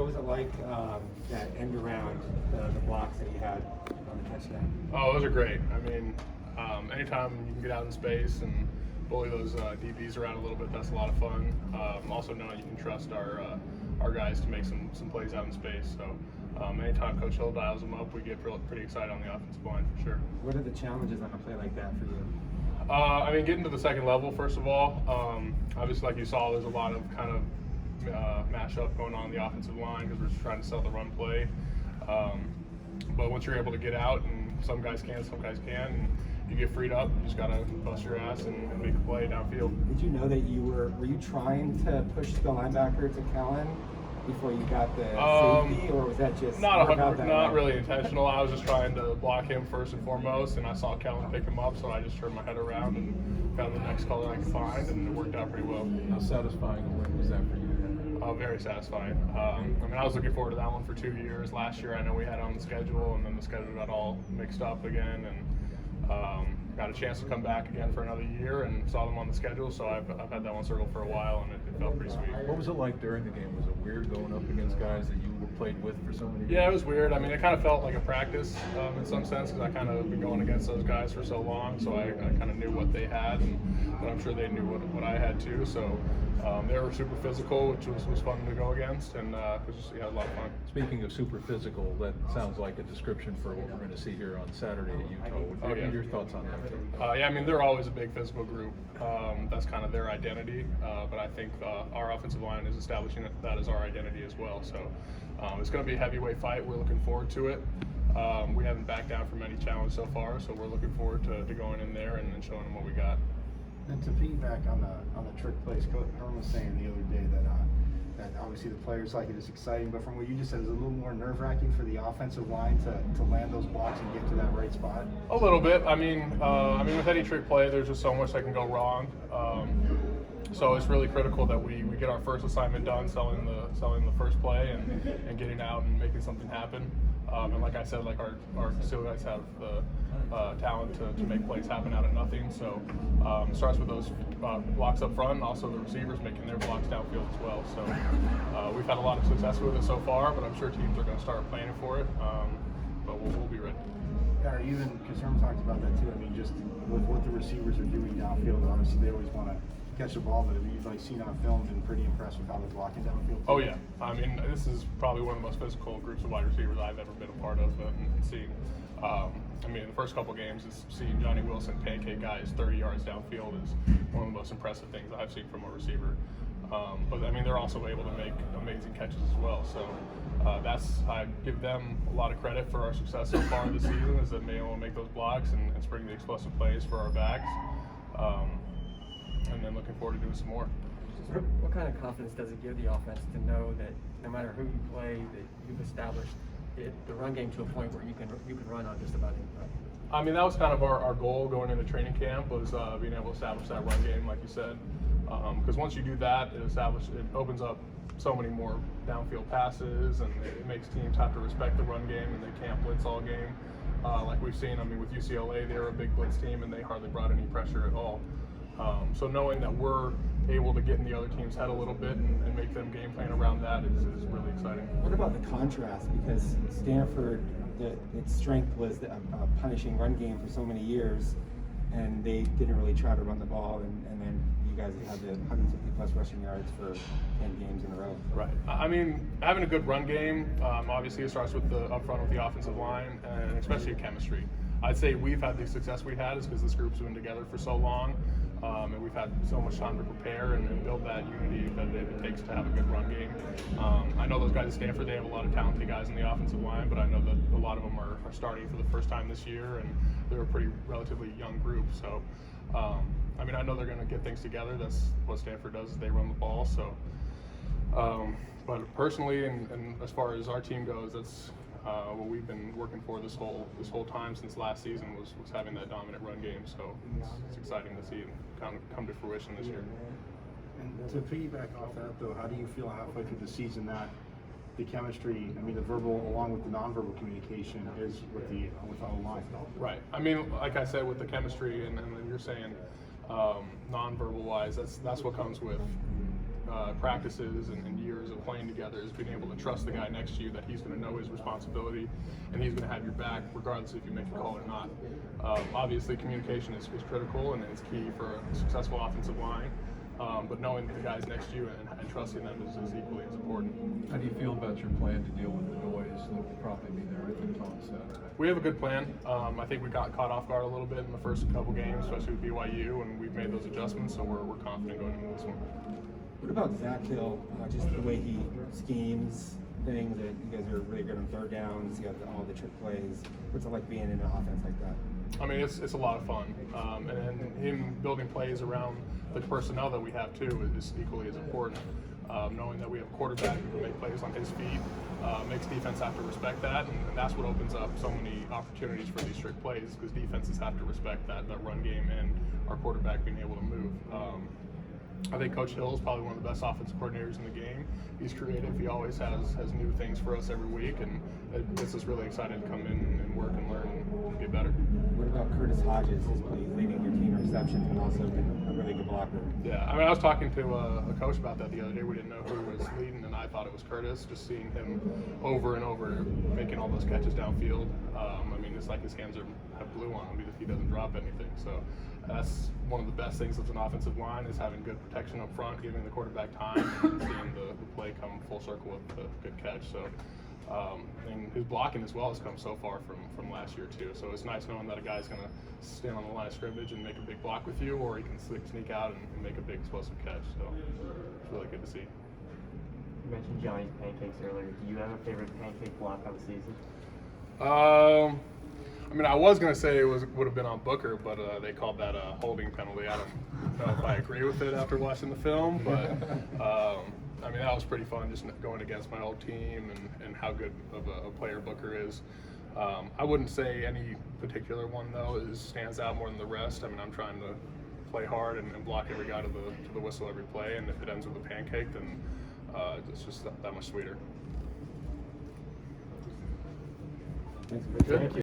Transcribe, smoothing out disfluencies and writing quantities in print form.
was it like that end around the blocks that you had on the touchdown? Oh, those are great. I mean, anytime you can get out in space and bully those DBs around a little bit, that's a lot of fun. Also knowing you can trust our guys to make some plays out in space. So anytime Coach Hill dials them up, we get pretty excited on the offensive line for sure. What are the challenges on a play like that for you? I mean, getting to the second level, first of all, obviously, like you saw, there's a lot of kind of mashup going on the offensive line because we're just trying to sell the run play. But once you're able to get out, and some guys can, some guys can't, and you get freed up, you just got to bust your ass and make a play downfield. Did you know that were you trying to push the linebacker to Kellen before you got the safety, or was that just not really intentional? I was just trying to block him first and foremost, and I saw Kellen pick him up, so I just turned my head around and found the next color I could find, and it worked out pretty well. How satisfying a win was that for you? Very satisfying. I mean, I was looking forward to that one for 2 years. Last year, I know we had it on the schedule, and then the schedule got all mixed up again, and got a chance to come back again for another year and saw them on the schedule. So I've had that one circled for a while, and it felt pretty sweet. What was it like during the game? Was it weird going up against guys that you played with for so many years? Yeah, it was weird. I mean, it kind of felt like a practice in some sense because I kind of been going against those guys for so long, so I kind of knew what they had, but I'm sure they knew what I had too. So they were super physical, which was fun to go against, and it was just a lot of fun. Speaking of super physical, that sounds like a description for what we're going to see here on Saturday at Utah. What are your thoughts on that too? Yeah, I mean, they're always a big physical group. That's kind of their identity, but I think our offensive line is establishing that as our identity as well. So it's going to be a heavyweight fight. We're looking forward to it. We haven't backed down from any challenge so far, so we're looking forward to going in there and showing them what we got. And to piggyback on the trick plays, Coach Herm was saying the other day that obviously the players like it is exciting, but from what you just said, it's a little more nerve-wracking for the offensive line to land those blocks and get to that right spot. A little bit. I mean, with any trick play, there's just so much that can go wrong. So it's really critical that we get our first assignment done, selling the first play and getting out and making something happen. And like I said, like our facility guys have the talent to make plays happen out of nothing. So it starts with those blocks up front, and also the receivers making their blocks downfield as well. So we've had a lot of success with it so far, but I'm sure teams are going to start planning for it. But we'll be ready. Are you and because Herm talked about that too? I mean, just with what the receivers are doing downfield, obviously they always want to catch the ball, but you've seen on film, been pretty impressed with how they're blocking downfield. Oh yeah, I mean, this is probably one of the most physical groups of wide receivers I've ever been a part of and seen. I mean, the first couple games, is seeing Johnny Wilson pancake guys 30 yards downfield is one of the most impressive things I've seen from a receiver. But I mean, they're also able to make amazing catches as well. So I give them a lot of credit for our success so far this season, is that they able to make those blocks and spring the explosive plays for our backs. And then looking forward to doing some more. What kind of confidence does it give the offense to know that no matter who you play, that you've established the run game to a point where you can run on just about anybody? I mean, that was kind of our goal going into training camp, was being able to establish that run game, like you said. Because once you do that, it opens up so many more downfield passes, and it makes teams have to respect the run game, and they can't blitz all game. Like we've seen, I mean, with UCLA, they were a big blitz team, and they hardly brought any pressure at all. So knowing that we're able to get in the other team's head a little bit and make them game plan around that is really exciting. What about the contrast? Because Stanford, its strength was a punishing run game for so many years, and they didn't really try to run the ball, and then you guys had the 150-plus rushing yards for 10 games in a row. Right. I mean, having a good run game, obviously it starts with up front with the offensive line, and especially chemistry. I'd say we've had the success we had is because this group's been together for so long, and we've had so much time to prepare and build that unity that it takes to have a good run game. I know those guys at Stanford, they have a lot of talented guys in the offensive line, but I know that a lot of them are starting for the first time this year, and they're a pretty relatively young group. So, I mean, I know they're going to get things together. That's what Stanford does, is they run the ball. So, but personally, and as far as our team goes, that's what we've been working for this whole time since last season was having that dominant run game. So it's exciting to see it come to fruition this year. And to piggyback off that, though, how do you feel halfway through the season that the chemistry, I mean, the verbal along with the nonverbal communication is with our line? Right. I mean, like I said, with the chemistry, and then you're saying nonverbal wise, that's what comes with practices and years of playing together is being able to trust the guy next to you that he's going to know his responsibility and he's going to have your back regardless if you make a call or not. Obviously, communication is critical and it's key for a successful offensive line. But knowing the guys next to you and trusting them is equally as important. How do you feel about your plan to deal with the noise that will probably be there, I think, on Saturday? We have a good plan. I think we got caught off guard a little bit in the first couple games, especially with BYU, and we've made those adjustments, so we're confident going into this one. What about Zach Hill? Just the way he schemes things. That you guys are really good on third downs. You got all the trick plays. What's it like being in an offense like that? I mean, it's a lot of fun, and him building plays around the personnel that we have too is equally as important. Knowing that we have a quarterback who can make plays on his feet makes defense have to respect that, and that's what opens up so many opportunities for these trick plays because defenses have to respect that run game and our quarterback being able to move. I think Coach Hill is probably one of the best offensive coordinators in the game. He's creative. He always has new things for us every week, and it gets us really excited to come in and work and learn and get better. What about Curtis Hodges? He's leading your team in receptions and also been a really good blocker. Yeah, I mean, I was talking to a coach about that the other day. We didn't know who was leading, and I thought it was Curtis. Just seeing him over and over making all those catches downfield. I mean, it's like his hands have glue on him because he doesn't drop anything. So that's one of the best things as an offensive line is having good protection up front, giving the quarterback time, and seeing the play come full circle with the good catch. So, and his blocking as well has come so far from last year too. So it's nice knowing that a guy's going to stand on the line of scrimmage and make a big block with you, or he can sneak out and make a big explosive catch. So it's really good to see. You mentioned Johnny's pancakes earlier. Do you have a favorite pancake block of the season? I mean, I was going to say it would have been on Booker, but they called that a holding penalty. I don't know if I agree with it after watching the film, but I mean, that was pretty fun just going against my old team and how good of a player Booker is. I wouldn't say any particular one, though, stands out more than the rest. I mean, I'm trying to play hard and block every guy to the whistle every play, and if it ends with a pancake, then it's just that much sweeter. Thanks. Good.